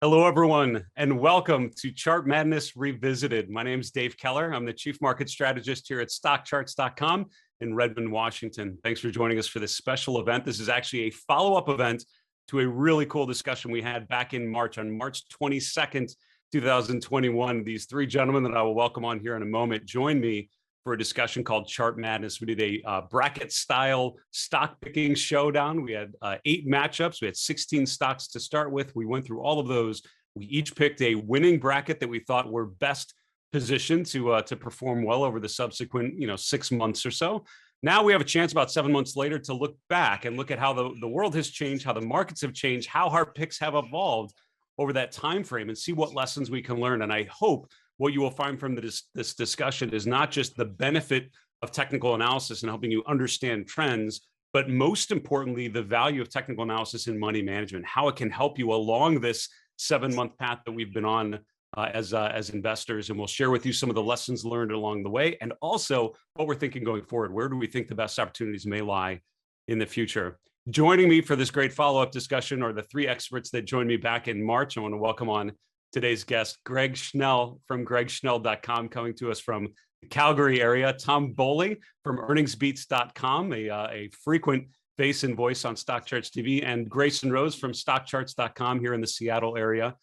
Hello, everyone, and welcome to Chart Madness Revisited. My name is Dave Keller. I'm the Chief Market Strategist here at StockCharts.com in Redmond, Washington. Thanks for joining us for this special event. This is actually a follow-up event to a really cool discussion we had back in March, on March 22nd, 2021. These three gentlemen that I will welcome on here in a moment joined me for a discussion called Chart Madness. We did a bracket-style stock picking showdown. We had 8 matchups. We had 16 stocks to start with. We went through all of those. We each picked a winning bracket that we thought were best positioned to perform well over the subsequent 6 months or so. Now we have a chance about 7 months later to look back and look at how the world has changed, how the markets have changed, how our picks have evolved over that time frame, and see what lessons we can learn. And I hope what you will find from this discussion is not just the benefit of technical analysis and helping you understand trends, but most importantly, the value of technical analysis in money management, how it can help you along this 7-month path that we've been on as investors. And we'll share with you some of the lessons learned along the way, and also what we're thinking going forward. Where do we think the best opportunities may lie in the future? Joining me for this great follow-up discussion are the 3 experts that joined me back in March. I want to welcome on today's guest, Greg Schnell from GregSchnell.com, coming to us from the Calgary area. Tom Bowley from EarningsBeats.com, a frequent face and voice on StockCharts TV, and Grayson Roze from StockCharts.com here in the Seattle area.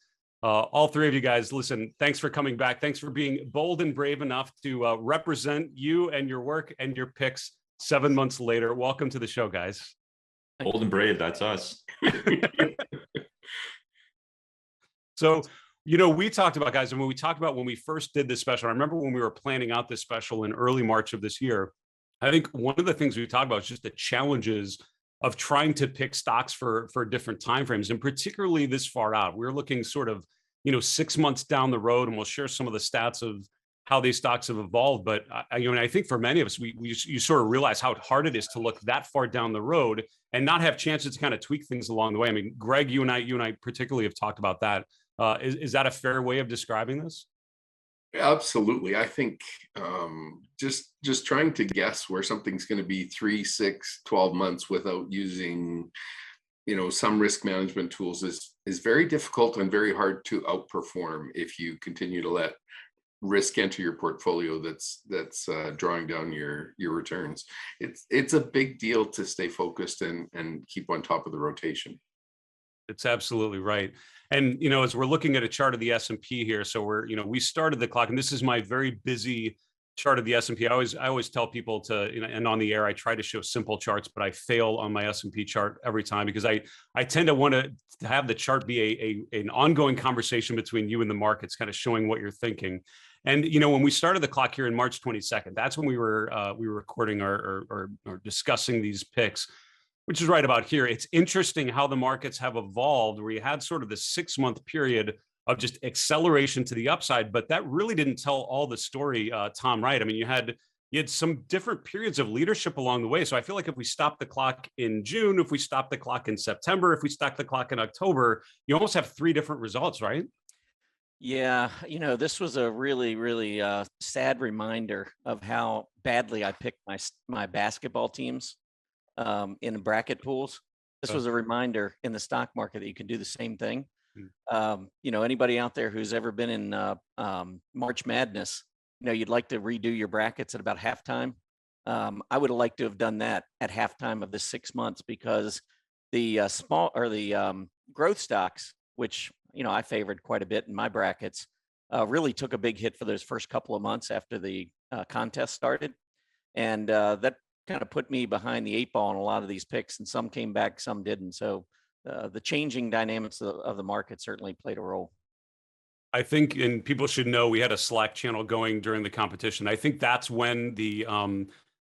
All 3 of you guys, listen, thanks for coming back. Thanks for being bold and brave enough to represent you and your work and your picks 7 months later. Welcome to the show, guys. Bold and brave, that's us. So, we talked about, guys, and when we talked about when we first did this special, I remember when we were planning out this special in early March of this year, I think one of the things we talked about is just the challenges of trying to pick stocks for different timeframes, and particularly this far out. We're looking sort of, 6 months down the road, and we'll share some of the stats of how these stocks have evolved. But I think for many of us, you sort of realize how hard it is to look that far down the road and not have chances to kind of tweak things along the way. I mean, Greg, you and I particularly have talked about that. Is that a fair way of describing this? Absolutely. I think just trying to guess where something's going to be 3, 6, 12 months without using, some risk management tools is very difficult and very hard to outperform if you continue to let risk enter your portfolio that's drawing down your returns. It's a big deal to stay focused and keep on top of the rotation. It's absolutely right. And, as we're looking at a chart of the S&P here, so we started the clock, and this is my very busy chart of the S&P. I always tell people to, and on the air, I try to show simple charts, but I fail on my S&P chart every time because I tend to want to have the chart be an ongoing conversation between you and the markets, kind of showing what you're thinking. And, when we started the clock here in March 22nd, that's when we were recording or discussing these picks, which is right about here. It's interesting how the markets have evolved, where you had sort of this 6-month period of just acceleration to the upside, but that really didn't tell all the story, Tom, right? I mean, you had some different periods of leadership along the way. So I feel like if we stop the clock in June, if we stop the clock in September, if we stop the clock in October, you almost have 3 different results, right? Yeah, this was a really, really sad reminder of how badly I picked my basketball teams in bracket pools. This was a reminder in the stock market that you can do the same thing. Anybody out there who's ever been in March Madness, you'd like to redo your brackets at about halftime. I would have liked to have done that at halftime of the 6 months, because the growth stocks, which I favored quite a bit in my brackets, really took a big hit for those first couple of months after the contest started, and that kind of put me behind the 8 ball on a lot of these picks, and some came back, some didn't. So the changing dynamics of the market certainly played a role. I think, and people should know, we had a Slack channel going during the competition. I think that's when the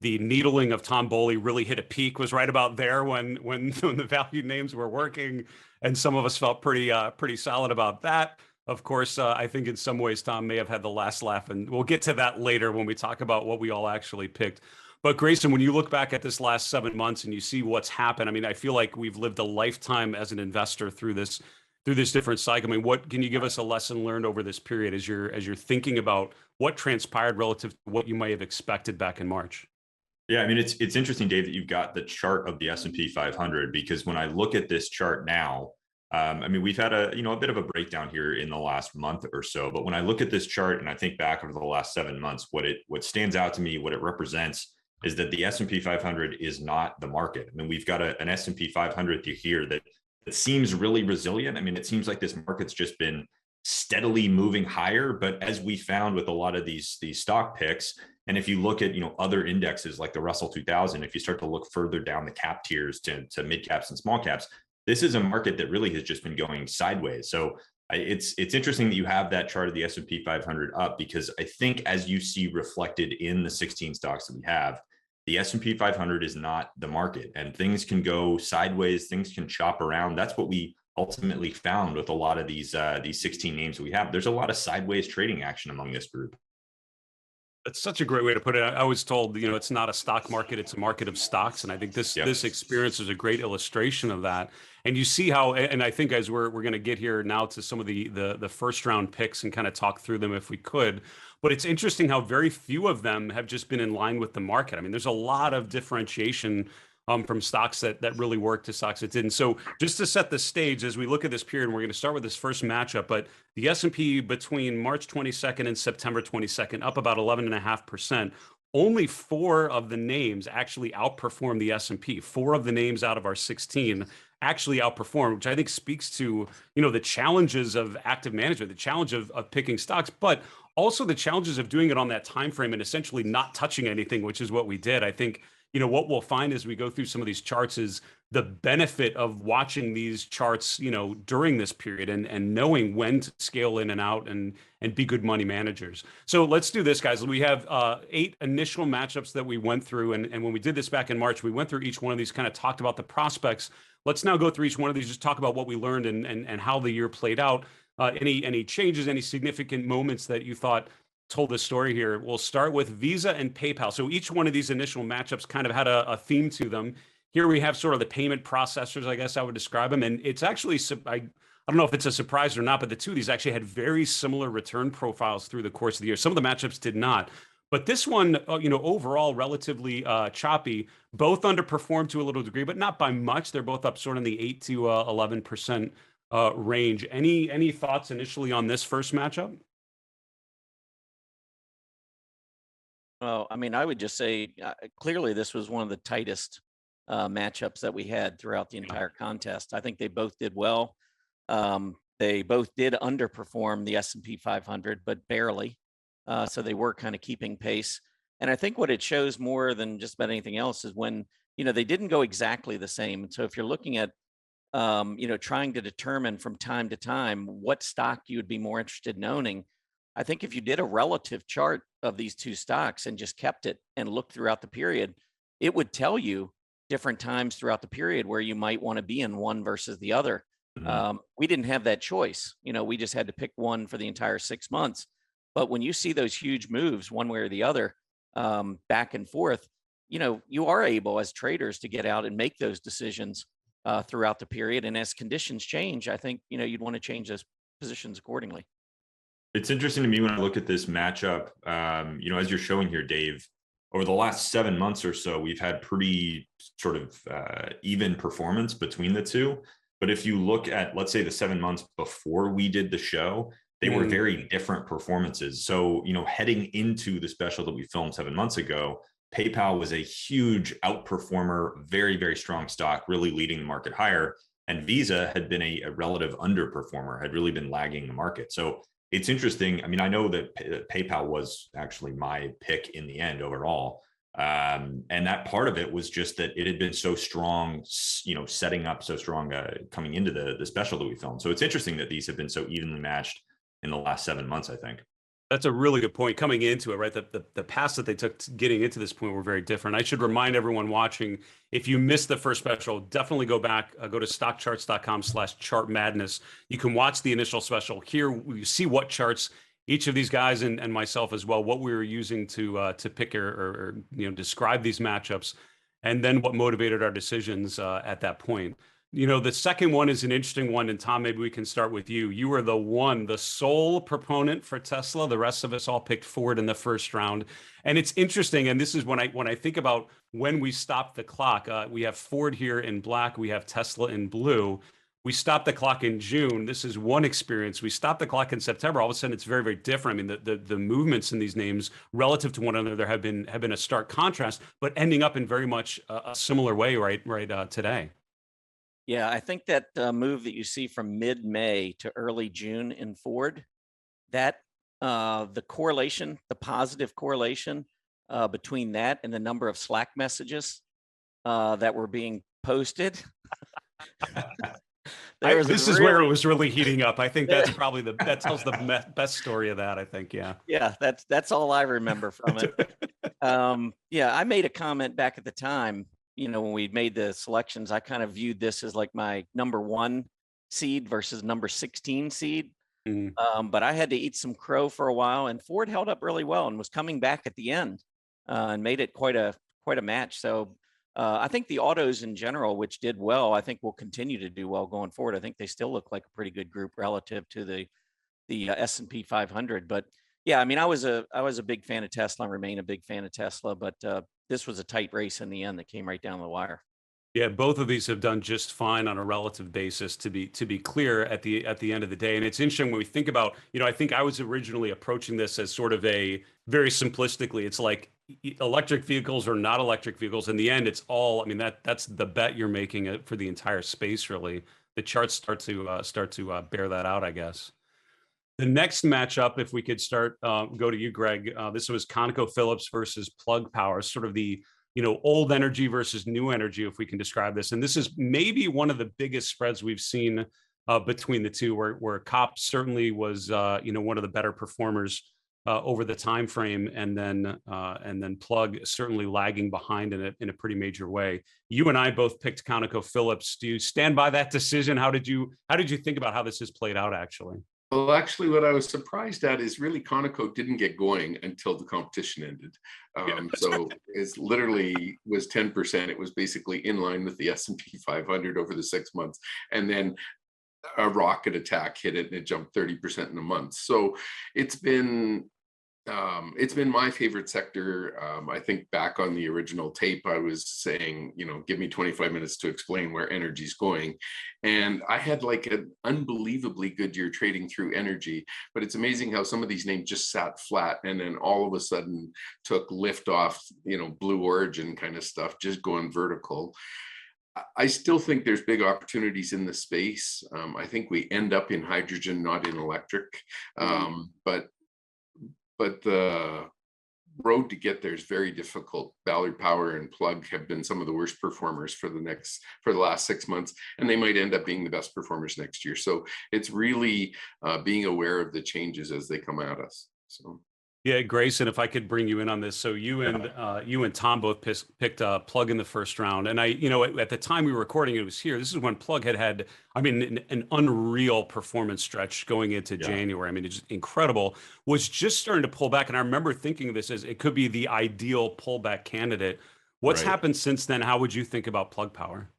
needling of Tom Bowley really hit a peak, was right about there when the value names were working, and some of us felt pretty solid about that. Of course, I think in some ways Tom may have had the last laugh, and we'll get to that later when we talk about what we all actually picked. But Grayson, when you look back at this last 7 months and you see what's happened, I mean, I feel like we've lived a lifetime as an investor through this different cycle. I mean, what can you give us a lesson learned over this period as you're thinking about what transpired relative to what you might have expected back in March? Yeah, I mean, it's interesting, Dave, that you've got the chart of the S&P 500, because when I look at this chart now, I mean, we've had a bit of a breakdown here in the last month or so, but when I look at this chart and I think back over the last 7 months, what stands out to me, what it represents is that the S&P 500 is not the market. I mean, we've got an S&P 500 here that seems really resilient. I mean, it seems like this market's just been steadily moving higher, but as we found with a lot of these stock picks, and if you look at other indexes like the Russell 2000, if you start to look further down the cap tiers to mid caps and small caps, this is a market that really has just been going sideways. So it's interesting that you have that chart of the S&P 500 up, because I think as you see reflected in the 16 stocks that we have, the S&P 500 is not the market, and things can go sideways, things can chop around. That's what we ultimately found with a lot of these 16 names that we have. There's a lot of sideways trading action among this group. That's such a great way to put it. I was told, it's not a stock market, it's a market of stocks. And I think this experience is a great illustration of that. And you see how, and I think as we're going to get here now to some of the first round picks and kind of talk through them if we could, but it's interesting how very few of them have just been in line with the market. I mean, there's a lot of differentiation from stocks that really worked to stocks that didn't. So just to set the stage, as we look at this period, and we're going to start with this first matchup, but the S&P between March 22nd and September 22nd, up about 11.5%. Only 4 of the names actually outperformed the S&P. 4 of the names out of our 16 actually outperformed, which I think speaks to, the challenges of active management, the challenge of picking stocks, but also the challenges of doing it on that time frame and essentially not touching anything, which is what we did. I think what we'll find as we go through some of these charts is the benefit of watching these charts, during this period and knowing when to scale in and out and be good money managers. So let's do this, guys. We have 8 initial matchups that we went through. And when we did this back in March, we went through each one of these, kind of talked about the prospects. Let's now go through each one of these, just talk about what we learned and how the year played out. Any changes, any significant moments that you thought told the story here. We'll start with Visa and PayPal. So each one of these initial matchups kind of had a theme to them. Here we have sort of the payment processors, I guess I would describe them. And it's actually, I don't know if it's a surprise or not, but the two of these actually had very similar return profiles through the course of the year. Some of the matchups did not. But this one, overall relatively choppy, both underperformed to a little degree, but not by much. They're both up sort of in the 8 to 11% range. Any thoughts initially on this first matchup? Well, I mean, I would just say clearly this was one of the tightest matchups that we had throughout the entire contest. I think they both did well. They both did underperform the S&P 500, but barely. So they were kind of keeping pace. And I think what it shows more than just about anything else is when, they didn't go exactly the same. And so if you're looking at, trying to determine from time to time what stock you would be more interested in owning, I think if you did a relative chart of these two stocks and just kept it and looked throughout the period, it would tell you different times throughout the period where you might want to be in one versus the other. Mm-hmm. We didn't have that choice. We just had to pick one for the entire 6 months. But when you see those huge moves one way or the other, back and forth, you are able as traders to get out and make those decisions throughout the period. And as conditions change, I think, you'd want to change those positions accordingly. It's interesting to me when I look at this matchup, as you're showing here, Dave, over the last 7 months or so, we've had pretty sort of even performance between the two. But if you look at, let's say, the 7 months before we did the show, they were very different performances. So, heading into the special that we filmed 7 months ago, PayPal was a huge outperformer, very, very strong stock, really leading the market higher. And Visa had been a relative underperformer, had really been lagging the market. So it's interesting. I mean, I know that PayPal was actually my pick in the end overall. And that part of it was just that it had been so strong, setting up so strong coming into the special that we filmed. So it's interesting that these have been so evenly matched in the last 7 months, I think. That's a really good point coming into it, right? The paths that they took getting into this point were very different. I should remind everyone watching, if you missed the first special, definitely go back, go to stockcharts.com/chart madness. You can watch the initial special. Here you see what charts each of these guys and myself as well, what we were using to pick or describe these matchups, and then what motivated our decisions at that point. The second one is an interesting one. And Tom, maybe we can start with you. You were the sole proponent for Tesla. The rest of us all picked Ford in the first round. And it's interesting. And this is when I think about when we stopped the clock, we have Ford here in black, we have Tesla in blue. we stopped the clock in June. This is one experience. We stopped the clock in September. All of a sudden, it's very, very different. I mean, the movements in these names relative to one another have been a stark contrast, but ending up in very much a similar way right today. Yeah, I think that move that you see from mid-May to early June in Ford, that the correlation, the positive correlation between that and the number of Slack messages that were being posted. This is where it was really heating up. I think that's probably that tells the best story of that, I think. Yeah, that's all I remember from it. Yeah, I made a comment back at the time, when we made the selections. I kind of viewed this as like my number 1 seed versus number 16 seed. But I had to eat some crow for a while, and Ford held up really well and was coming back at the end and made it quite a match. So I think the autos in general, which did well, I think will continue to do well going forward. I think they still look like a pretty good group relative to the S&P 500. But yeah, I mean, I was a big fan of Tesla and remain a big fan of Tesla, but this was a tight race in the end that came right down the wire. Yeah, both of these have done just fine on a relative basis, to be clear, at the end of the day. And it's interesting when we think about, I think I was originally approaching this as sort of a very simplistically, it's like electric vehicles or not electric vehicles. In the end, it's all, I mean, that's the bet you're making for the entire space, really. The charts start to bear that out, I guess. The next matchup, if we could go to you, Greg, this was ConocoPhillips versus Plug Power, sort of the old energy versus new energy, if we can describe this. And this is maybe one of the biggest spreads we've seen between the two, where COP certainly was, one of the better performers over the time frame, and then Plug certainly lagging behind in a pretty major way. You and I both picked ConocoPhillips. Do you stand by that decision? How did you think about how this has played out, actually? Well, actually, what I was surprised at is really Conoco didn't get going until the competition ended. So it literally was 10%. It was basically in line with the S&P 500 over the 6 months. And then a rocket attack hit it and it jumped 30% in a month. So it's been my favorite sector. I think back on the original tape, I was saying, give me 25 minutes to explain where energy's going. And I had like an unbelievably good year trading through energy, but it's amazing how some of these names just sat flat and then all of a sudden took lift off, Blue Origin kind of stuff, just going vertical. I still think there's big opportunities in the space. I think we end up in hydrogen, not in electric. But the road to get there is very difficult. Ballard Power and Plug have been some of the worst performers for the last 6 months, and they might end up being the best performers next year. So it's really being aware of the changes as they come at us. So. Yeah, Grayson, if I could bring you in on this. So you and Tom both picked Plug in the first round. And at the time we were recording, it was here. This is when Plug had, I mean, an unreal performance stretch going into January. I mean, it's just incredible. Was just starting to pull back. And I remember thinking of this as it could be the ideal pullback candidate. What's happened since then? How would you think about Plug Power?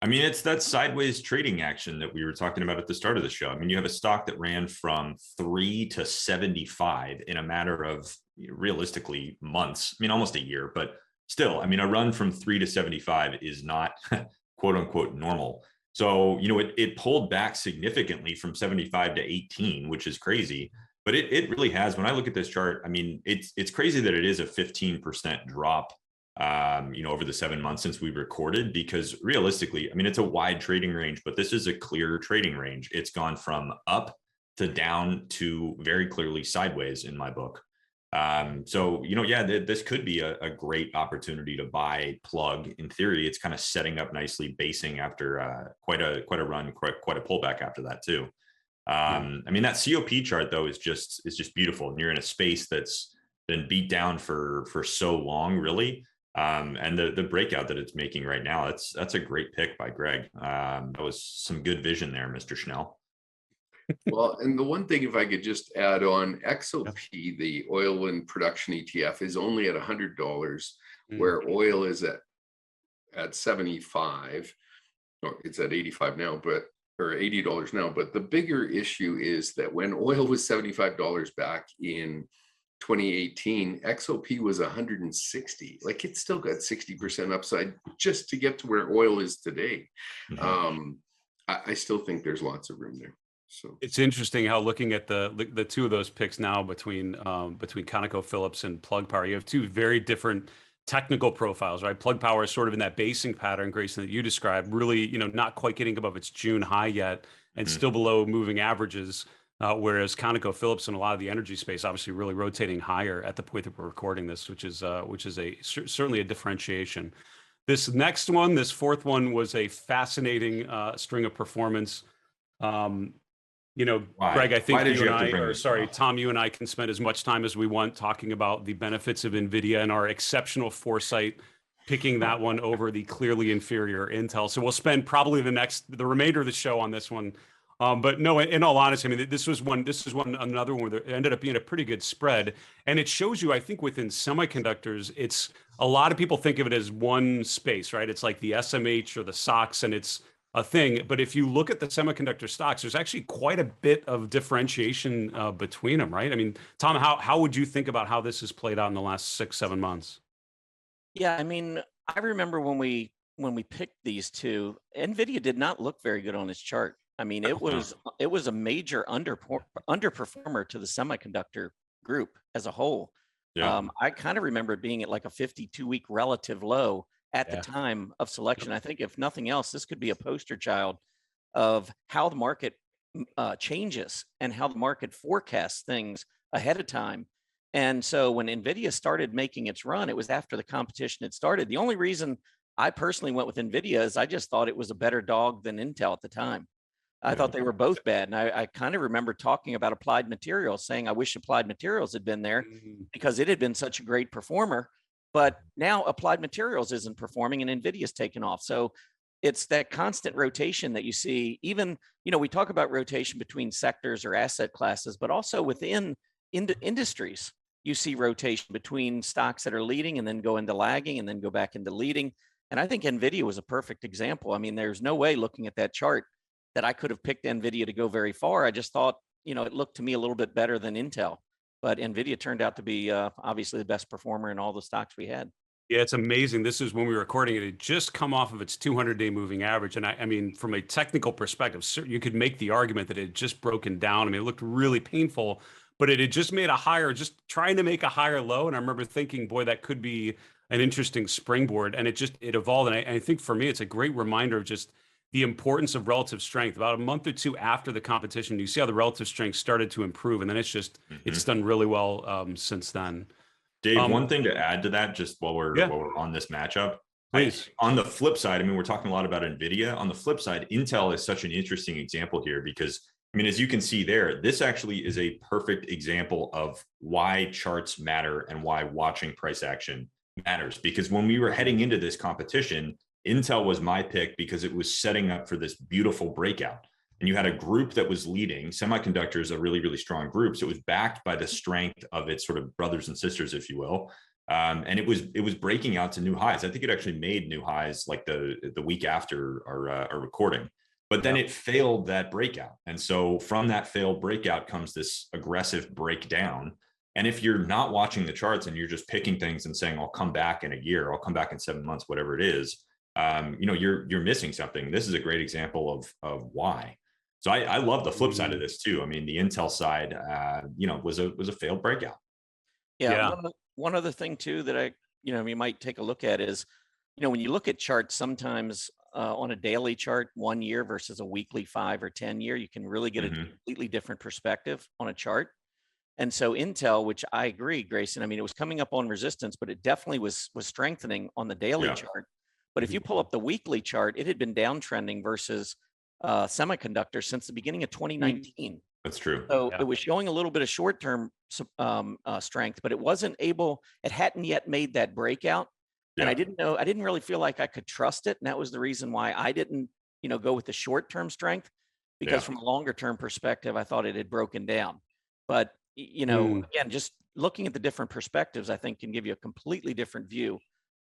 I mean, it's that sideways trading action that we were talking about at the start of the show. I mean, you have a stock that ran from 3 to 75 in a matter of realistically months. I mean, almost a year, but still, I mean, a run from 3 to 75 is not quote unquote normal. So, it pulled back significantly from 75 to 18, which is crazy. But it really has. When I look at this chart, I mean, it's crazy that it is a 15% drop over the 7 months since we recorded, because realistically, I mean, it's a wide trading range, but this is a clear trading range. It's gone from up to down to very clearly sideways in my book. So, this could be a great opportunity to buy Plug. In theory, it's kind of setting up nicely, basing after quite a run, quite a pullback after that too. I mean, that COP chart though is just beautiful, and you're in a space that's been beat down for so long, really. And the breakout that it's making right now, that's a great pick by Greg. That was some good vision there, Mr. Schnell. Well, and the one thing, if I could just add on, XOP, the oil and production ETF, is only at $100, where oil is at 75, or it's at 85 now, or $80 now. But the bigger issue is that when oil was $75 back in 2018, XOP was 160. Like, it's still got 60% upside just to get to where oil is today. I still think there's lots of room there. So it's interesting how looking at the two of those picks now between ConocoPhillips and Plug Power, you have two very different technical profiles, right? Plug Power is sort of in that basing pattern, Grayson, that you described, really, not quite getting above its June high yet and still below moving averages. Whereas ConocoPhillips in a lot of the energy space, obviously really rotating higher at the point that we're recording this, which is certainly a differentiation. This next one, this fourth one, was a fascinating string of performance. Greg, I think you and I, or sorry, Tom, you and I can spend as much time as we want talking about the benefits of Nvidia and our exceptional foresight picking that one over the clearly inferior Intel. So we'll spend probably the remainder of the show on this one. But no, in all honesty, I mean, this is another one that ended up being a pretty good spread. And it shows you, I think, within semiconductors, it's a lot of people think of it as one space, right? It's like the SMH or the SOX, and it's a thing. But if you look at the semiconductor stocks, there's actually quite a bit of differentiation between them, right? I mean, Tom, how would you think about how this has played out in the last 6-7 months? Yeah, I mean, I remember when we picked these two, Nvidia did not look very good on its chart. I mean, it was a major underperformer to the semiconductor group as a whole. Yeah. I kind of remember it being at like a 52-week relative low at the time of selection. I think if nothing else, this could be a poster child of how the market changes and how the market forecasts things ahead of time. And so when Nvidia started making its run, it was after the competition had started. The only reason I personally went with Nvidia is I just thought it was a better dog than Intel at the time. I thought they were both bad. And I kind of remember talking about Applied Materials, saying I wish Applied Materials had been there because it had been such a great performer. But now Applied Materials isn't performing and Nvidia's taken off. So it's that constant rotation that you see. Even, we talk about rotation between sectors or asset classes, but also within industries, you see rotation between stocks that are leading and then go into lagging and then go back into leading. And I think Nvidia was a perfect example. I mean, there's no way looking at that chart that I could have picked Nvidia to go very far. I just thought, it looked to me a little bit better than Intel. But Nvidia turned out to be obviously the best performer in all the stocks we had. Yeah, it's amazing. This is when we were recording it. It had just come off of its 200-day moving average. And I mean, from a technical perspective, you could make the argument that it had just broken down. I mean, it looked really painful, but it had just made just trying to make a higher low. And I remember thinking, boy, that could be an interesting springboard. And it evolved. And I think for me, it's a great reminder of just the importance of relative strength. About a month or two after the competition, you see how the relative strength started to improve, and then it's done really well since then. Dave, one thing to add to that, just while we're on this matchup, please. On the flip side, I mean, we're talking a lot about Nvidia. On the flip side, Intel is such an interesting example here because, I mean, as you can see there, this actually is a perfect example of why charts matter and why watching price action matters. Because when we were heading into this competition, Intel was my pick because it was setting up for this beautiful breakout. And you had a group that was leading. Semiconductors, a really, really strong group. So it was backed by the strength of its sort of brothers and sisters, if you will. And it was breaking out to new highs. I think it actually made new highs like the week after our recording. But then it failed that breakout. And so from that failed breakout comes this aggressive breakdown. And if you're not watching the charts and you're just picking things and saying, I'll come back in a year, I'll come back in 7 months, whatever it is, you're missing something. This is a great example of why. So I love the flip side of this too. I mean, the Intel side, was a failed breakout. Yeah. One other thing too that you might take a look at is, when you look at charts, sometimes on a daily chart, 1 year versus a weekly 5 or 10 year, you can really get a completely different perspective on a chart. And so Intel, which I agree, Grayson, I mean, it was coming up on resistance, but it definitely was strengthening on the daily chart. But if you pull up the weekly chart, it had been downtrending versus semiconductors since the beginning of 2019. That's true. So it was showing a little bit of short-term strength, but it hadn't yet made that breakout. And I didn't really feel like I could trust it. And that was the reason why I didn't, go with the short-term strength, because from a longer-term perspective, I thought it had broken down. But, again, just looking at the different perspectives, I think can give you a completely different view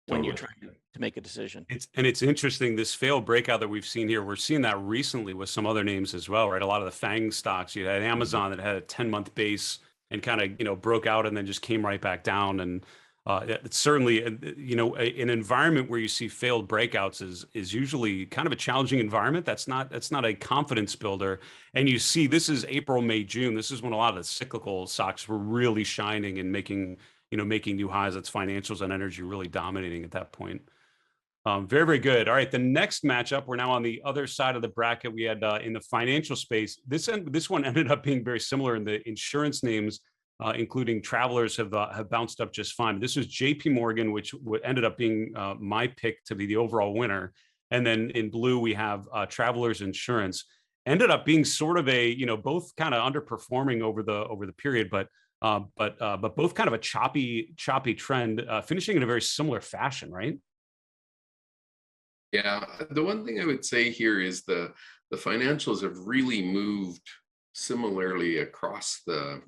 when you're trying to make a decision. It's interesting, this failed breakout that we've seen here, we're seeing that recently with some other names as well, right? A lot of the FANG stocks, you had Amazon that had a 10-month base and kind of, broke out and then just came right back down. And It's certainly, an environment where you see failed breakouts is usually kind of a challenging environment. That's not a confidence builder. And you see, this is April, May, June. This is when a lot of the cyclical stocks were really shining and making new highs. That's financials and energy really dominating at that point. Very, very good. All right, the next matchup, we're now on the other side of the bracket. We had in the financial space. This one ended up being very similar in the insurance names. Including Travelers have bounced up just fine. This was JP Morgan, which ended up being my pick to be the overall winner. And then in blue, we have Travelers Insurance. Ended up being sort of both kind of underperforming over the period, but both kind of a choppy trend, finishing in a very similar fashion, right? Yeah, the one thing I would say here is the financials have really moved similarly across the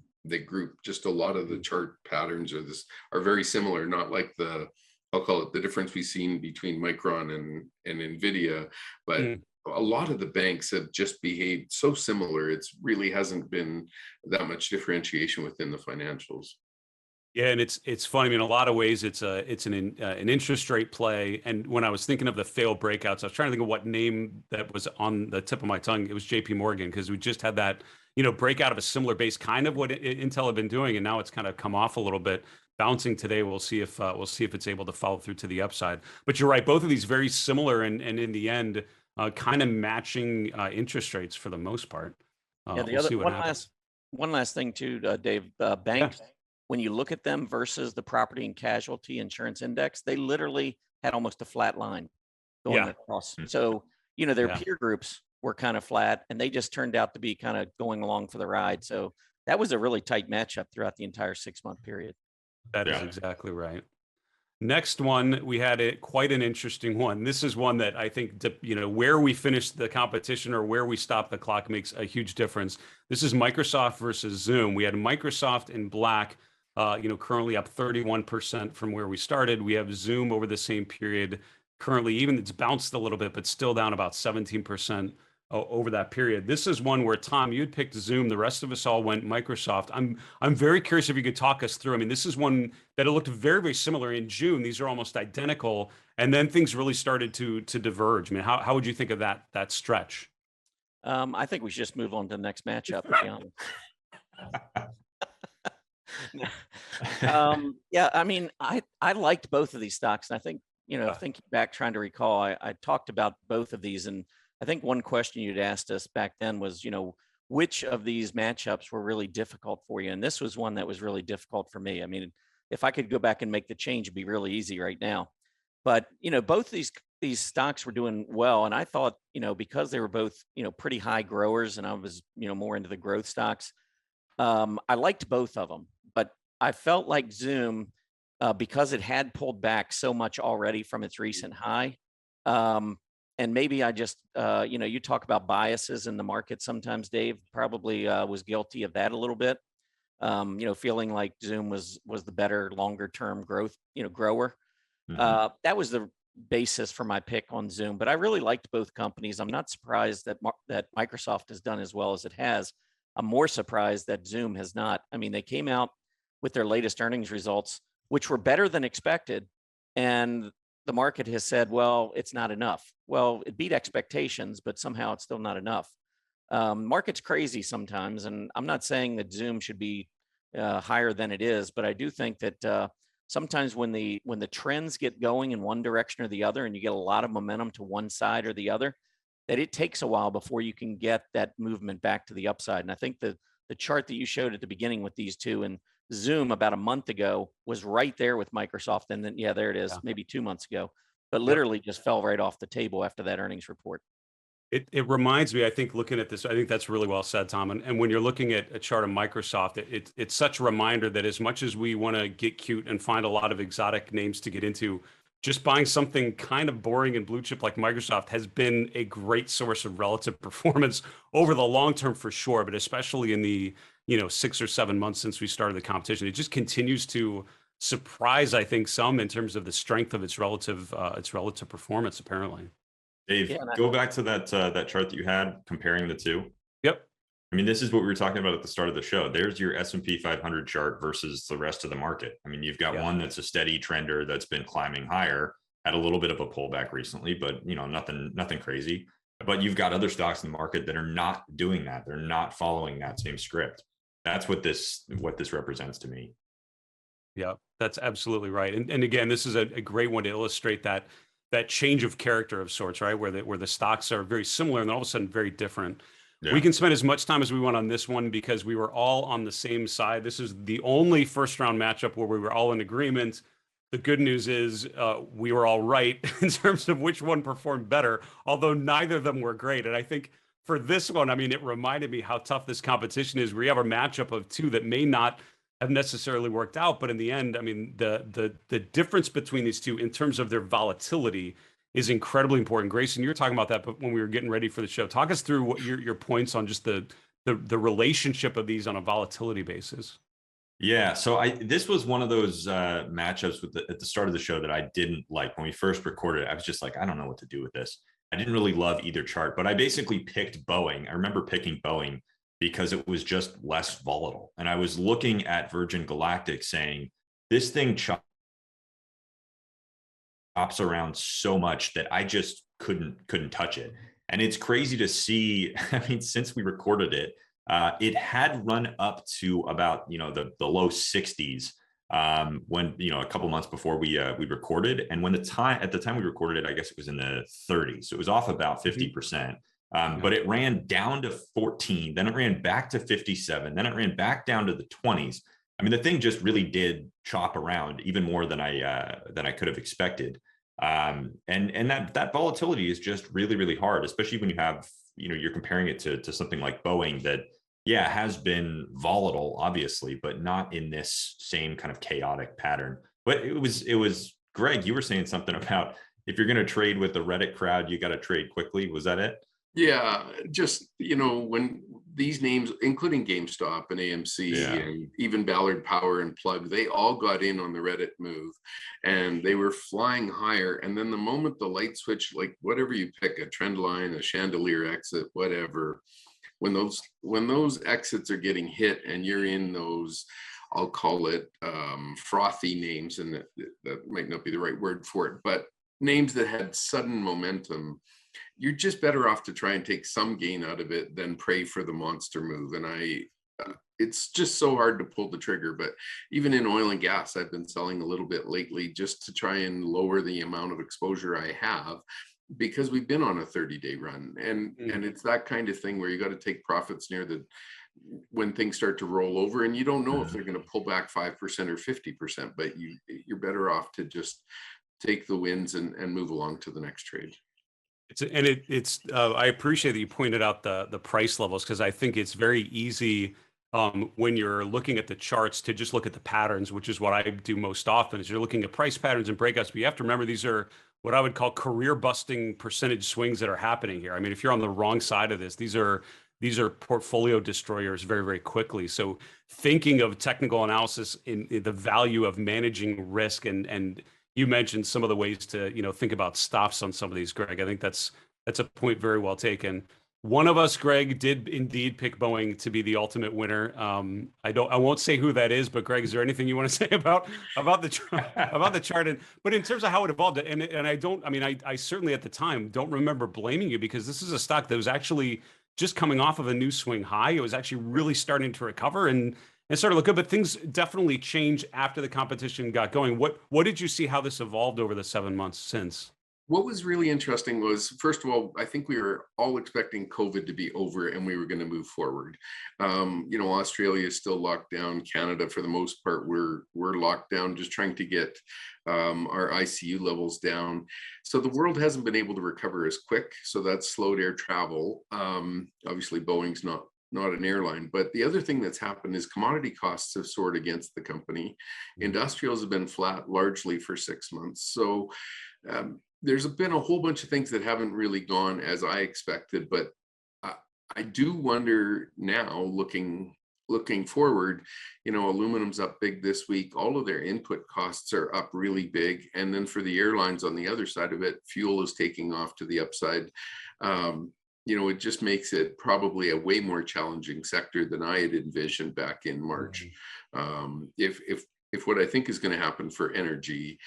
group. Just a lot of the chart patterns are very similar, not like I'll call it the difference we've seen between Micron and Nvidia, but a lot of the banks have just behaved so similar. It's really hasn't been that much differentiation within the financials. Yeah, and it's funny. I mean, in a lot of ways, it's an interest rate play. And when I was thinking of the failed breakouts, I was trying to think of what name that was on the tip of my tongue. It was JP Morgan, because we just had that breakout of a similar base, kind of what Intel had been doing, and now it's kind of come off a little bit, bouncing today. We'll see if it's able to follow through to the upside. But you're right, both of these very similar, and in the end, kind of matching interest rates for the most part. Yeah, the other one last thing too, Dave. Banks. Yeah. When you look at them versus the property and casualty insurance index, they literally had almost a flat line going across. So, their peer groups were kind of flat, and they just turned out to be kind of going along for the ride. So that was a really tight matchup throughout the entire 6-month period. That is exactly right. Next one, we had quite an interesting one. This is one that I think, where we finish the competition or where we stop the clock makes a huge difference. This is Microsoft versus Zoom. We had Microsoft in black, currently up 31% from where we started. We have Zoom over the same period. Currently, even it's bounced a little bit, but still down about 17% over that period. This is one where, Tom, you'd picked Zoom. The rest of us all went Microsoft. I'm very curious if you could talk us through. I mean, this is one that it looked very, very similar in June. These are almost identical. And then things really started to diverge. I mean, how would you think of that stretch? I think we should just move on to the next matchup, to be honest. Yeah, I mean, I liked both of these stocks. And I think, thinking back, trying to recall, I talked about both of these. And I think one question you'd asked us back then was, which of these matchups were really difficult for you? And this was one that was really difficult for me. I mean, if I could go back and make the change, it'd be really easy right now. But, both of these stocks were doing well. And I thought, because they were both, pretty high growers, and I was, more into the growth stocks, I liked both of them. But I felt like Zoom, because it had pulled back so much already from its recent high, and maybe I just, you talk about biases in the market sometimes, Dave, probably was guilty of that a little bit, feeling like Zoom was the better longer term growth, grower. That was the basis for my pick on Zoom, but I really liked both companies. I'm not surprised that Microsoft has done as well as it has. I'm more surprised that Zoom has not. I mean, they came out with their latest earnings results, which were better than expected. And the market has said, well, it's not enough. Well, it beat expectations, but somehow it's still not enough. Market's crazy sometimes. And I'm not saying that Zoom should be higher than it is, but I do think that sometimes when the trends get going in one direction or the other, and you get a lot of momentum to one side or the other, that it takes a while before you can get that movement back to the upside. And I think the chart that you showed at the beginning with these two, and Zoom about a month ago was right there with Microsoft. And then, there it is, maybe 2 months ago, but literally just fell right off the table after that earnings report. It reminds me, I think, looking at this, I think that's really well said, Tom. And when you're looking at a chart of Microsoft, it's such a reminder that as much as we want to get cute and find a lot of exotic names to get into, just buying something kind of boring and blue chip like Microsoft has been a great source of relative performance over the long term for sure, but especially in the 6 or 7 months since we started the competition. It just continues to surprise, I think, some in terms of the strength of its relative performance, apparently. Dave, go back to that chart that you had comparing the two. Yep. I mean, this is what we were talking about at the start of the show. There's your S&P 500 chart versus the rest of the market. I mean, you've got one that's a steady trender that's been climbing higher, had a little bit of a pullback recently, but nothing crazy. But you've got other stocks in the market that are not doing that. They're not following that same script. That's what this represents to me. Yeah, that's absolutely right. And again, this is a great one to illustrate that change of character of sorts, right? Where the stocks are very similar and then all of a sudden very different. Yeah. We can spend as much time as we want on this one because we were all on the same side. This is the only first round matchup where we were all in agreement. The good news is we were all right in terms of which one performed better, although neither of them were great. And I think for this one, I mean, it reminded me how tough this competition is. We have a matchup of two that may not have necessarily worked out, but in the end, I mean, the difference between these two in terms of their volatility is incredibly important. Grayson, you were talking about that, but when we were getting ready for the show, talk us through what your points on just the relationship of these on a volatility basis. Yeah, so this was one of those matchups at the start of the show that I didn't like. When we first recorded it, I was just like, I don't know what to do with this. I didn't really love either chart, but I basically picked Boeing. I remember picking Boeing because it was just less volatile. And I was looking at Virgin Galactic saying, this thing chops around so much that I just couldn't touch it. And it's crazy to see, I mean, since we recorded it, it had run up to about, the low 60s when, a couple months before we recorded. And at the time we recorded it, I guess it was in the 30s. So it was off about 50%. But it ran down to 14, then it ran back to 57, then it ran back down to the 20s. I mean, the thing just really did chop around even more than I could have expected. And that volatility is just really, really hard, especially when you have, you're comparing it to something like Boeing that, has been volatile, obviously, but not in this same kind of chaotic pattern. But it was Greg, you were saying something about if you're going to trade with the Reddit crowd, you got to trade quickly. Was that it? Yeah, just, when these names, including GameStop and AMC and even Ballard Power and Plug, they all got in on the Reddit move and they were flying higher. And then the moment the light switch, like whatever you pick, a trend line, a chandelier exit, whatever, when those exits are getting hit and you're in those, I'll call it frothy names, and that might not be the right word for it, but names that had sudden momentum, you're just better off to try and take some gain out of it than pray for the monster move. And it's just so hard to pull the trigger. But even in oil and gas, I've been selling a little bit lately just to try and lower the amount of exposure I have, because we've been on a 30-day run. And it's that kind of thing where you got to take profits when things start to roll over, and you don't know if they're going to pull back 5% or 50%, but you're better off to just take the wins and move along to the next trade. I appreciate that you pointed out the price levels, because I think it's very easy when you're looking at the charts to just look at the patterns, which is what I do most often. Is you're looking at price patterns and breakouts, but you have to remember these are what I would call career busting percentage swings that are happening here. I mean, if you're on the wrong side of this, these are portfolio destroyers very, very quickly. So thinking of technical analysis in the value of managing risk, and you mentioned some of the ways to, think about stops on some of these, Greg. I think that's a point very well taken. One of us, Greg, did indeed pick Boeing to be the ultimate winner. I won't say who that is, but Greg, is there anything you want to say about the chart? But in terms of how it evolved, I certainly at the time don't remember blaming you, because this is a stock that was actually just coming off of a new swing high. It was actually really starting to recover and started to look good, but things definitely changed after the competition got going. What did you see how this evolved over the 7 months since? What was really interesting was, first of all, I think we were all expecting COVID to be over and we were going to move forward. Australia is still locked down. Canada, for the most part, we're locked down, just trying to get our ICU levels down. So the world hasn't been able to recover as quick. So that's slowed air travel. Obviously, Boeing's not an airline. But the other thing that's happened is commodity costs have soared against the company. Industrials have been flat largely for 6 months. So there's been a whole bunch of things that haven't really gone as I expected, but I do wonder now, looking forward, aluminum's up big this week. All of their input costs are up really big. And then for the airlines on the other side of it, fuel is taking off to the upside. it just makes it probably a way more challenging sector than I had envisioned back in March. If what I think is going to happen for energy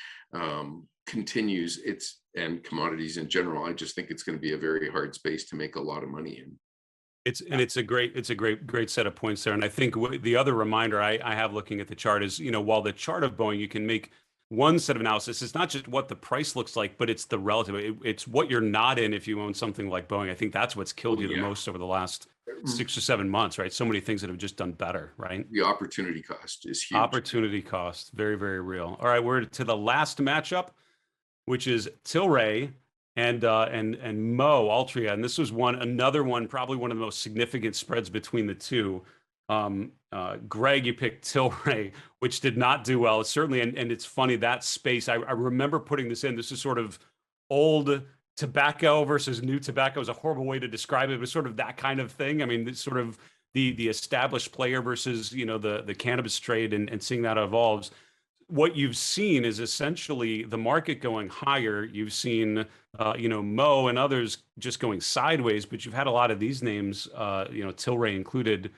continues, and commodities in general, I just think it's going to be a very hard space to make a lot of money in. It's a great set of points there. And I think the other reminder I have looking at the chart is, while the chart of Boeing, you can make one set of analysis, it's not just what the price looks like, but it's the relative, it's what you're not in if you own something like Boeing. I think that's what's killed you the most over the last 6 or 7 months, right? So many things that have just done better, right? The opportunity cost is huge. Opportunity cost, very, very real. All right, we're to the last matchup, which is Tilray and Mo Altria, and this was another one, probably one of the most significant spreads between the two. Greg, you picked Tilray, which did not do well. It's certainly, and it's funny, that space, I remember putting this in. This is sort of old tobacco versus new tobacco is a horrible way to describe it. It was sort of that kind of thing. I mean, it's sort of the established player versus, the cannabis trade and seeing that evolves. What you've seen is essentially the market going higher. You've seen, Mo and others just going sideways, but you've had a lot of these names, Tilray included,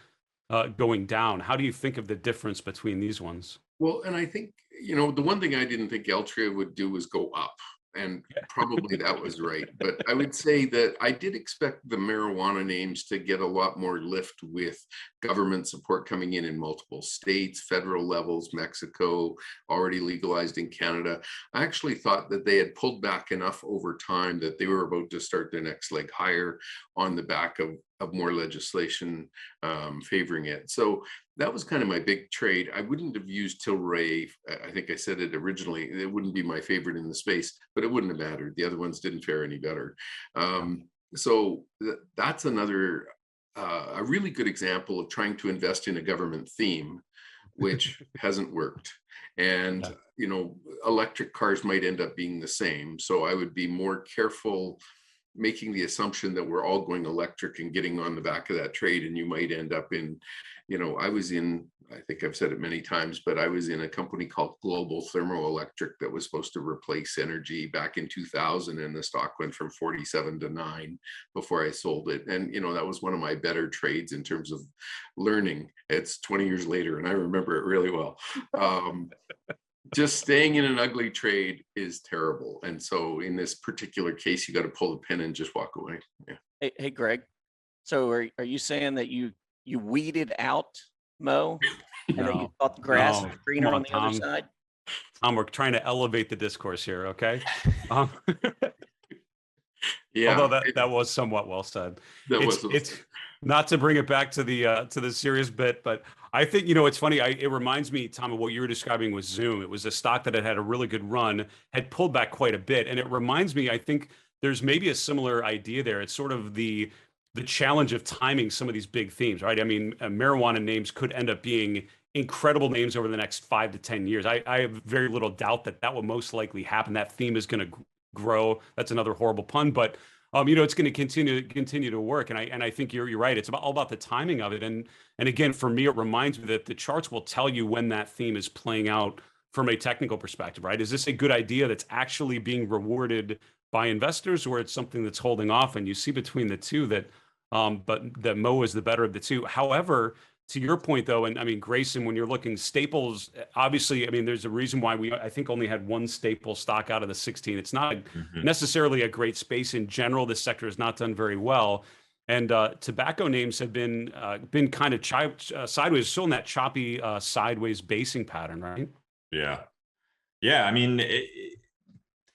going down. How do you think of the difference between these ones? Well, and I think, the one thing I didn't think Altria would do was go up. And probably that was right. But I would say that I did expect the marijuana names to get a lot more lift with government support coming in multiple states, federal levels, Mexico, already legalized in Canada. I actually thought that they had pulled back enough over time that they were about to start their next leg higher on the back of more legislation favoring it. So that was kind of my big trade. I wouldn't have used Tilray. I think I said it originally. It wouldn't be my favorite in the space, but it wouldn't have mattered. The other ones didn't fare any better. So that's another, a really good example of trying to invest in a government theme, which hasn't worked. And, electric cars might end up being the same. So I would be more careful making the assumption that we're all going electric and getting on the back of that trade. And you might end up in, I think I've said it many times, but I was in a company called Global Thermoelectric that was supposed to replace energy back in 2000. And the stock went from 47 to 9 before I sold it. And, that was one of my better trades in terms of learning. It's 20 years later, and I remember it really well. Just staying in an ugly trade is terrible. And so in this particular case, you got to pull the pin and just walk away. Yeah. Hey, Greg. So are you saying that you weeded out Mo and that you thought the grass was greener on the other side? Tom, we're trying to elevate the discourse here, okay? Yeah. Although that was somewhat well said. It's not to bring it back to the serious bit, but I think, it's funny. It reminds me, Tom, of what you were describing with Zoom. It was a stock that had a really good run, had pulled back quite a bit. And it reminds me, I think there's maybe a similar idea there. It's sort of the challenge of timing some of these big themes, right? I mean, marijuana names could end up being incredible names over the next 5 to 10 years. I have very little doubt that will most likely happen. That theme is going to grow. That's another horrible pun, but it's going to continue to work. And I think you're right. It's all about the timing of it. And again, for me, it reminds me that the charts will tell you when that theme is playing out from a technical perspective, right? Is this a good idea that's actually being rewarded by investors, or it's something that's holding off? And you see between the two that Mo is the better of the two. However, to your point though, and I mean, Grayson, when you're looking staples, obviously, I mean, there's a reason why I think only had one staple stock out of the 16. It's not necessarily a great space in general. This sector has not done very well. And tobacco names have been kind of sideways, still in that choppy sideways basing pattern, right? Yeah. Yeah. I mean,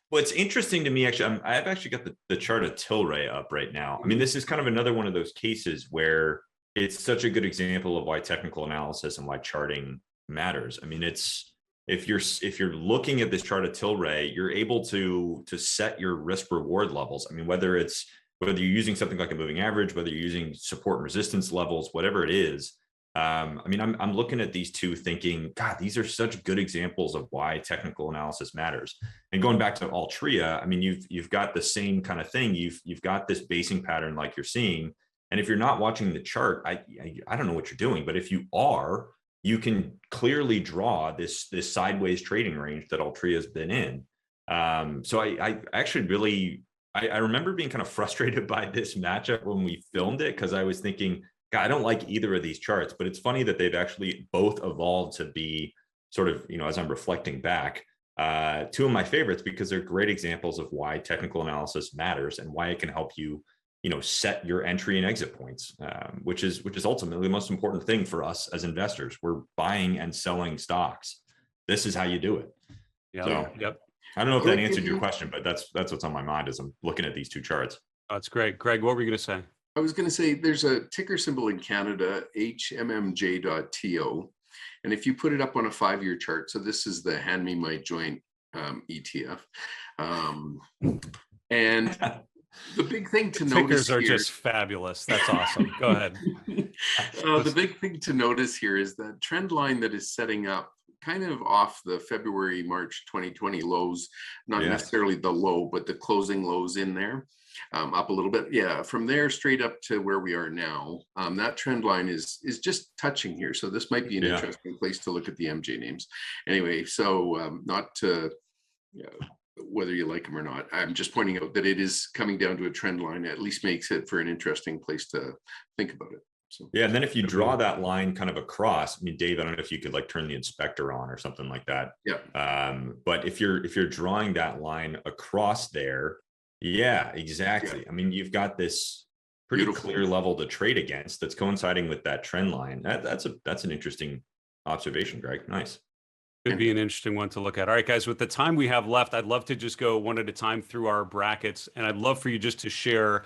what's interesting to me, actually, I've actually got the chart of Tilray up right now. I mean, this is kind of another one of those cases where it's such a good example of why technical analysis and why charting matters. I mean, if you're looking at this chart of Tilray, you're able to set your risk reward levels. I mean, whether you're using something like a moving average, whether you're using support and resistance levels, whatever it is. I mean, I'm looking at these two thinking, God, these are such good examples of why technical analysis matters. And going back to Altria, I mean, you've got the same kind of thing. You've got this basing pattern like you're seeing. And if you're not watching the chart, I don't know what you're doing, but if you are, you can clearly draw this sideways trading range that Altria has been in. So I actually really I remember being kind of frustrated by this matchup when we filmed it, because I was thinking, God, I don't like either of these charts, but it's funny that they've actually both evolved to be sort of, as I'm reflecting back, two of my favorites, because they're great examples of why technical analysis matters and why it can help you, set your entry and exit points, which is ultimately the most important thing for us as investors. We're buying and selling stocks. This is how you do it. Yeah. So, yep. I don't know if that answered your question, but that's what's on my mind as I'm looking at these two charts. That's great. Greg, what were you going to say? I was going to say there's a ticker symbol in Canada, HMMJ.TO. And if you put it up on a 5-year chart, so this is the Hand Me My Joint ETF. And the big thing to notice tickers are here, just fabulous. That's awesome. Go ahead. The big thing to notice here is that trend line that is setting up kind of off the February, March 2020 lows, not necessarily the low, but the closing lows in there, up a little bit. Yeah, from there straight up to where we are now, that trend line is just touching here. So this might be an interesting place to look at the MJ names. Anyway, so not to, whether you like them or not, I'm just pointing out that it is coming down to a trend line. At least makes it for an interesting place to think about it. So, yeah, and then if you draw that line kind of across, I mean, Dave, I don't know if you could like turn the inspector on or something like that. Yeah. But if you're drawing that line across there, yeah, exactly. Yeah. I mean, you've got this pretty clear level to trade against that's coinciding with that trend line. That's an interesting observation, Greg. Nice. Could be an interesting one to look at. All right, guys, with the time we have left, I'd love to just go one at a time through our brackets, and I'd love for you just to share,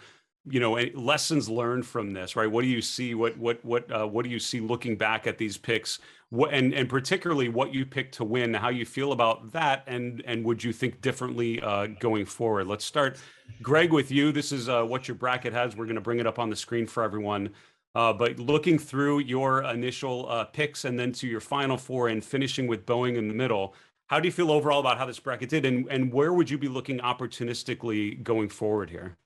lessons learned from this, right? What do you see? What do you see looking back at these picks? And particularly what you picked to win, how you feel about that, and would you think differently going forward? Let's start, Greg, with you. This is what your bracket has. We're going to bring it up on the screen for everyone. But looking through your initial picks and then to your final four and finishing with Boeing in the middle, how do you feel overall about how this bracket did, and where would you be looking opportunistically going forward here?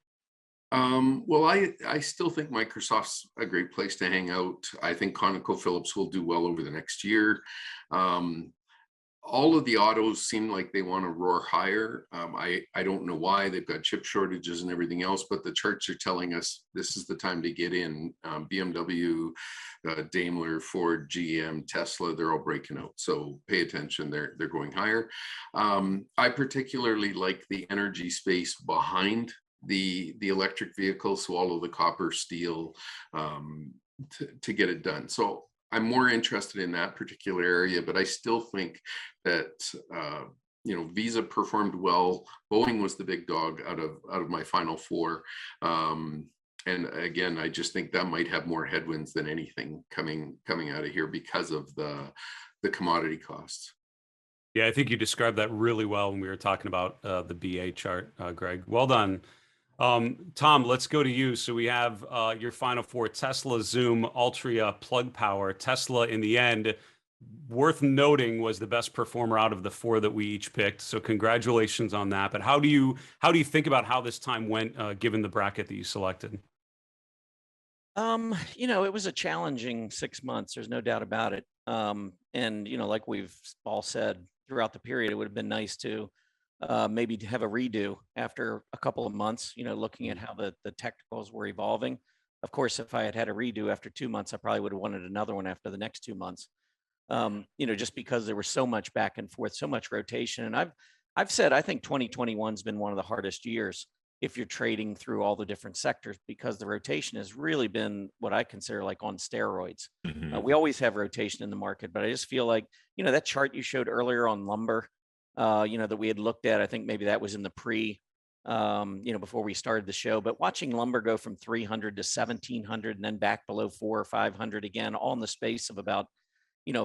Well, I still think Microsoft's a great place to hang out. I think ConocoPhillips will do well over the next year. All of the autos seem like they want to roar higher. I don't know why. They've got chip shortages and everything else, but the charts are telling us this is the time to get in. BMW, Daimler, Ford, GM, Tesla, they're all breaking out. So pay attention, they're going higher. I particularly like the energy space behind the electric vehicle, so all of the copper, steel, to get it done. So I'm more interested in that particular area, but I still think that Visa performed well. Boeing was the big dog out of my final four. And again, I just think that might have more headwinds than anything coming out of here because of the commodity costs. Yeah, I think you described that really well when we were talking about the BA chart, Greg. Well done. Tom, let's go to you. So we have your final four: Tesla, Zoom, Altria, Plug Power. Tesla, in the end, worth noting, was the best performer out of the four that we each picked. So congratulations on that. But how do you think about how this time went, given the bracket that you selected? It was a challenging 6 months. There's no doubt about it. And like we've all said throughout the period, it would have been nice to maybe to have a redo after a couple of months, looking at how the technicals were evolving. Of course, if I had a redo after 2 months, I probably would have wanted another one after the next 2 months. Just because there was so much back and forth, so much rotation. And I've said, I think 2021's been one of the hardest years if you're trading through all the different sectors, because the rotation has really been what I consider like on steroids. Mm-hmm. We always have rotation in the market, but I just feel like, that chart you showed earlier on lumber, that we had looked at, I think maybe that was in the before we started the show, but watching lumber go from 300 to 1700 and then back below 400 or 500 again, all in the space of about,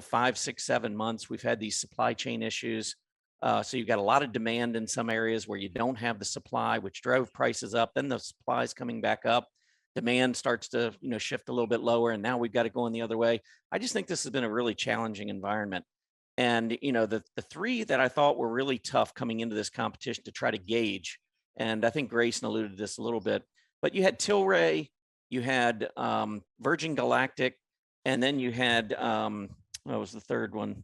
5, 6, 7 months. We've had these supply chain issues. So you've got a lot of demand in some areas where you don't have the supply, which drove prices up. Then the supply is coming back up. Demand starts to, shift a little bit lower. And now we've got it going the other way. I just think this has been a really challenging environment. And, the three that I thought were really tough coming into this competition to try to gauge, and I think Grayson alluded to this a little bit, but you had Tilray, you had Virgin Galactic, and then you had, what was the third one?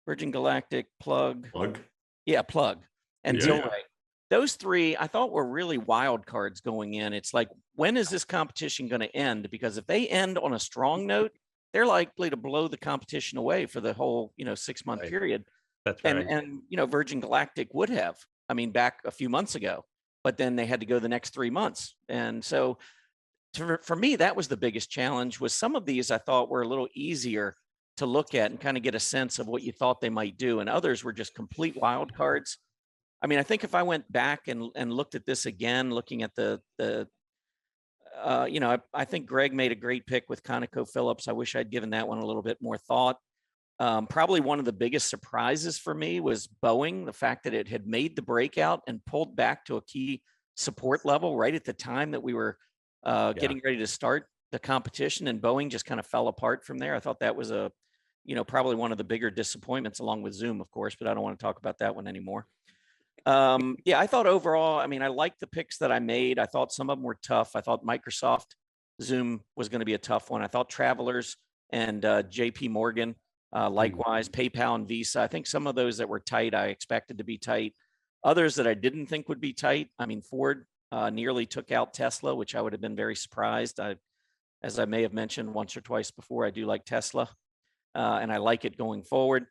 Virgin Galactic, Plug. Plug? Yeah, Plug and Tilray. those three I thought were really wild cards going in. It's like, when is this competition going to end? Because if they end on a strong note, they're likely to blow the competition away for the whole, 6-month Right. period. That's And right. and Virgin Galactic would have, I mean, back a few months ago, but then they had to go the next 3 months. And so for me, that was the biggest challenge. Was some of these I thought were a little easier to look at and kind of get a sense of what you thought they might do, and others were just complete wild cards. I mean, I think if I went back and looked at this again, looking at I think Greg made a great pick with ConocoPhillips. I wish I'd given that one a little bit more thought. Probably one of the biggest surprises for me was Boeing, the fact that it had made the breakout and pulled back to a key support level right at the time that we were getting ready to start the competition, and Boeing just kind of fell apart from there. I thought that was probably one of the bigger disappointments, along with Zoom, of course, but I don't want to talk about that one anymore. I thought overall, I mean, I liked the picks that I made. I thought some of them were tough. I thought Microsoft Zoom was going to be a tough one. I thought Travelers and JP Morgan, likewise, PayPal and Visa. I think some of those that were tight, I expected to be tight. Others that I didn't think would be tight. I mean, Ford nearly took out Tesla, which I would have been very surprised. As I may have mentioned once or twice before, I do like Tesla, and I like it going forward.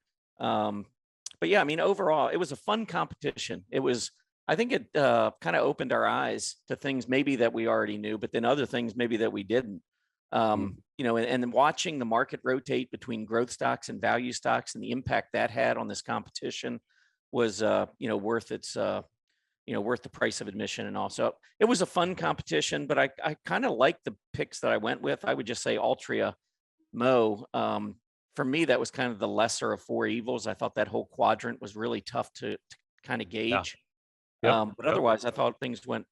But yeah, I mean, overall, it was a fun competition. I think it kind of opened our eyes to things maybe that we already knew, but then other things maybe that we didn't. And then watching the market rotate between growth stocks and value stocks, and the impact that had on this competition was, worth its, worth the price of admission. And also, it was a fun competition, but I kind of like the picks that I went with. I would just say Altria, Mo. For me, that was kind of the lesser of four evils. I thought that whole quadrant was really tough to kind of gauge. But otherwise, I thought things went,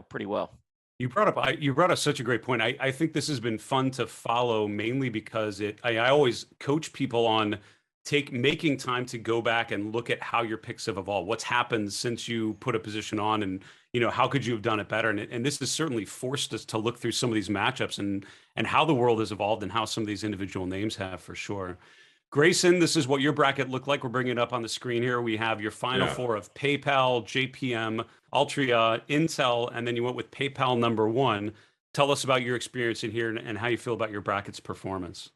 pretty well. You brought up such a great point. I think this has been fun to follow, mainly because I always coach people on making time to go back and look at how your picks have evolved. What's happened since you put a position on, and how could you have done it better? And this has certainly forced us to look through some of these matchups and how the world has evolved and how some of these individual names have, for sure. Grayson, this is what your bracket looked like. We're bringing it up on the screen here. We have your final four of PayPal, JPM, Altria, Intel, and then you went with PayPal number one. Tell us about your experience in here and how you feel about your bracket's performance.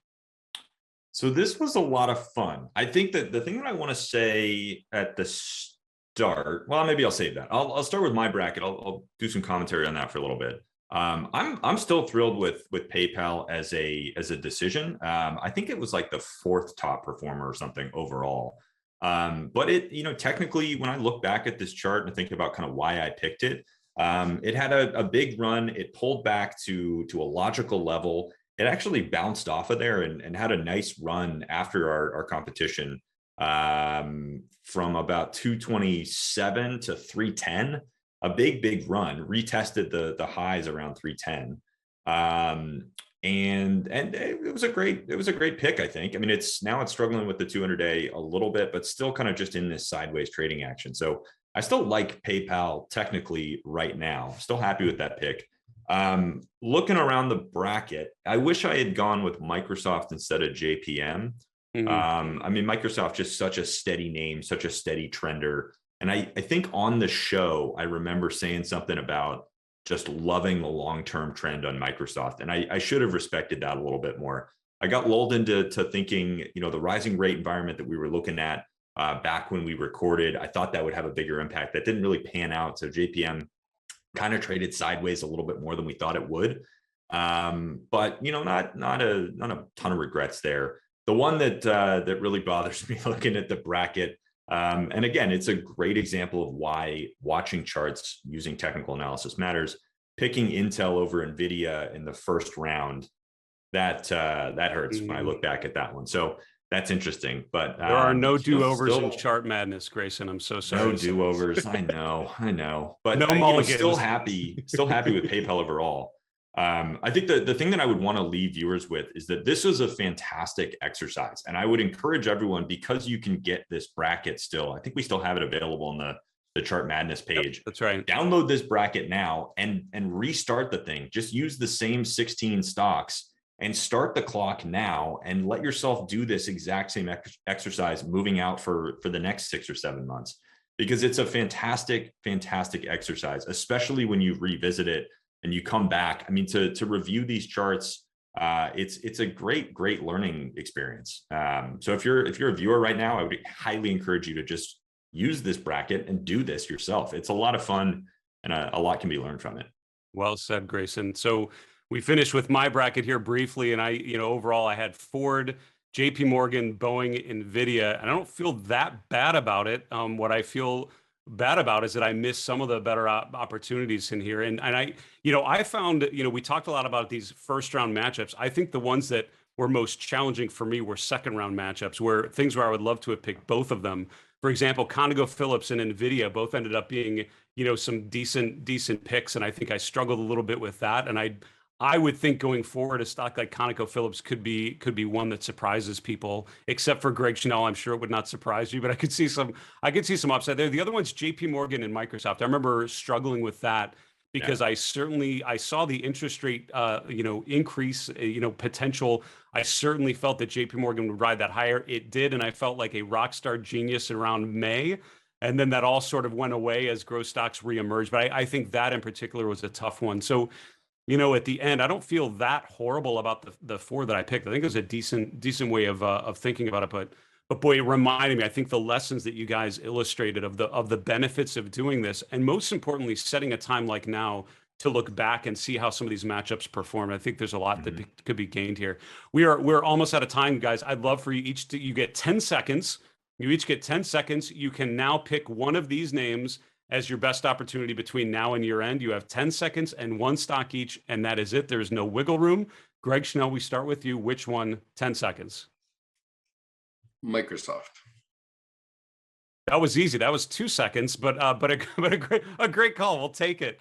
So this was a lot of fun. I think that the thing that I want to say at the start, well, maybe I'll save that. I'll start with my bracket. I'll do some commentary on that for a little bit. I'm still thrilled with PayPal as a decision. I think it was like the fourth top performer or something overall. But it, technically, when I look back at this chart and think about kind of why I picked it, it had a big run. It pulled back to a logical level. It actually bounced off of there and had a nice run after our competition, from about 227 to 310. A big run, retested the highs around 310. And it was a great pick, I think. I mean, it's struggling with the 200-day a little bit, but still kind of just in this sideways trading action. So I still like PayPal technically right now. Still happy with that pick. Looking around the bracket, I wish I had gone with Microsoft instead of JPM. I mean, Microsoft, just such a steady name, such a steady trender. And I think on the show, I remember saying something about just loving the long-term trend on Microsoft. And I should have respected that a little bit more. I got lulled into thinking, the rising rate environment that we were looking at back when we recorded, I thought that would have a bigger impact. That didn't really pan out. So JPM kind of traded sideways a little bit more than we thought it would. But not a ton of regrets there. The one that really bothers me looking at the bracket, and again, it's a great example of why watching charts using technical analysis matters. Picking Intel over Nvidia in the first round, that hurts when I look back at that one. So that's interesting. But there are no do-overs in Chart Madness, Grayson. I'm so sorry. No do-overs. I know. But no mulligans. Still happy with PayPal overall. I think the thing that I would want to leave viewers with is that this was a fantastic exercise. And I would encourage everyone, because you can get this bracket still, I think we still have it available on the Chart Madness page. Yep, that's right. Download this bracket now and restart the thing. Just use the same 16 stocks and start the clock now and let yourself do this exact same exercise moving out for the next 6 or 7 months. because it's a fantastic exercise, especially when you revisit it and you come back. I mean, to review these charts, it's a great learning experience. So if you're a viewer right now, I would highly encourage you to just use this bracket and do this yourself. It's a lot of fun, and a lot can be learned from it. Well said, Grayson. So we finished with my bracket here briefly, and overall I had Ford, JP Morgan, Boeing, Nvidia, and I don't feel that bad about it. What I feel bad about is that I missed some of the better opportunities in here. And I found, we talked a lot about these first round matchups. I think the ones that were most challenging for me were second round matchups, where I would love to have picked both of them. For example, ConocoPhillips and Nvidia both ended up being, some decent picks. And I think I struggled a little bit with that. And I would think going forward, a stock like ConocoPhillips could be one that surprises people, except for Greg Schnell. I'm sure it would not surprise you, but I could see some upside there. The other one's JP Morgan and Microsoft. I remember struggling with that because I saw the interest rate, increase, potential. I certainly felt that JP Morgan would ride that higher. It did. And I felt like a rock star genius around May. And then that all sort of went away as growth stocks reemerged. But I think that in particular was a tough one. So, at the end, I don't feel that horrible about the four that I picked. I think it was a decent way of thinking about it. But boy, it reminded me, I think the lessons that you guys illustrated of the benefits of doing this, and most importantly, setting a time like now to look back and see how some of these matchups perform. I think there's a lot that could be gained here. We're almost out of time, guys. I'd love for you you get 10 seconds. You each get 10 seconds. You can now pick one of these names as your best opportunity between now and year end. You have 10 seconds and one stock each, and that is it. There's no wiggle room. Greg Schnell, we start with you. Which one? 10 seconds. Microsoft. That was easy. That was 2 seconds, but a great call. We'll take it.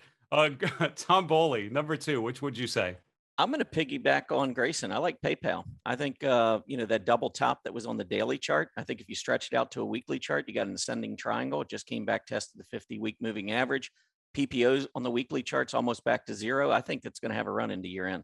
Tom Bowley, number 2. Which would you say? I'm going to piggyback on Grayson. I like PayPal. I think, that double top that was on the daily chart, I think if you stretch it out to a weekly chart, you got an ascending triangle. It just came back, tested the 50-week moving average. PPOs on the weekly chart's almost back to zero. I think that's going to have a run into year end.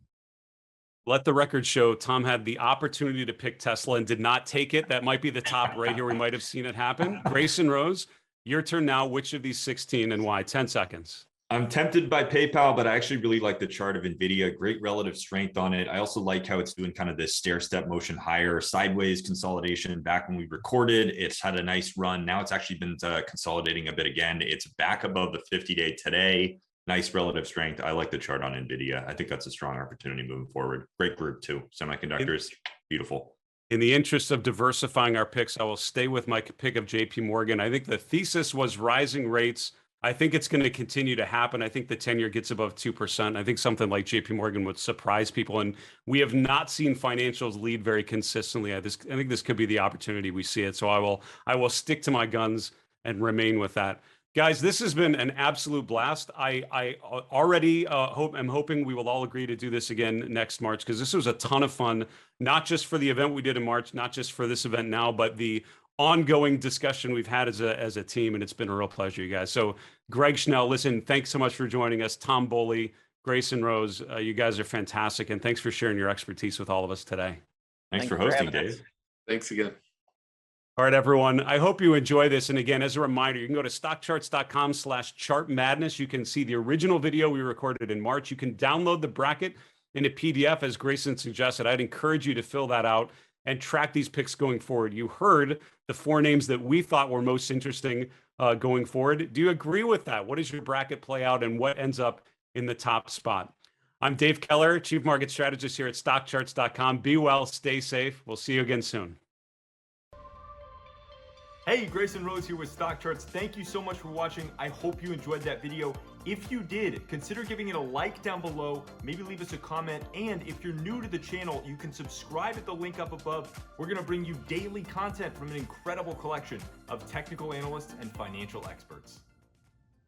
Let the record show Tom had the opportunity to pick Tesla and did not take it. That might be the top right here. We might have seen it happen. Grayson Roze, your turn now. Which of these 16 and why? 10 seconds. I'm tempted by PayPal, but I actually really like the chart of Nvidia. Great relative strength on it. I also like how it's doing kind of this stair-step motion higher, sideways consolidation. Back when we recorded, it's had a nice run. Now it's actually been consolidating a bit again. It's back above the 50-day today. Nice relative strength. I like the chart on Nvidia. I think that's a strong opportunity moving forward. Great group too. Semiconductors, beautiful. In the interest of diversifying our picks, I will stay with my pick of JP Morgan. I think the thesis was rising rates. I think it's going to continue to happen. I think the 10-year gets above 2%. I think something like JP Morgan would surprise people. And we have not seen financials lead very consistently. I think this could be the opportunity we see it. So I will stick to my guns and remain with that. Guys, this has been an absolute blast. I already am hoping we will all agree to do this again next March, because this was a ton of fun, not just for the event we did in March, not just for this event now, but the ongoing discussion we've had as a team, and it's been a real pleasure, you guys. So Greg Schnell, listen, thanks so much for joining us. Tom Bowley, Grayson Roze, you guys are fantastic, and thanks for sharing your expertise with all of us today. Thanks for hosting, Dave. Thanks again. All right, everyone. I hope you enjoy this. And again, as a reminder, you can go to stockcharts.com/chartmadness. You can see the original video we recorded in March. You can download the bracket in a PDF, as Grayson suggested. I'd encourage you to fill that out and track these picks going forward. You heard the 4 names that we thought were most interesting going forward. Do you agree with that? What does your bracket play out, and what ends up in the top spot? I'm Dave Keller, Chief Market Strategist here at StockCharts.com. Be well, stay safe. We'll see you again soon. Hey, Grayson Roze here with StockCharts. Thank you so much for watching. I hope you enjoyed that video. If you did, consider giving it a like down below, maybe leave us a comment, and if you're new to the channel, you can subscribe at the link up above. We're gonna bring you daily content from an incredible collection of technical analysts and financial experts.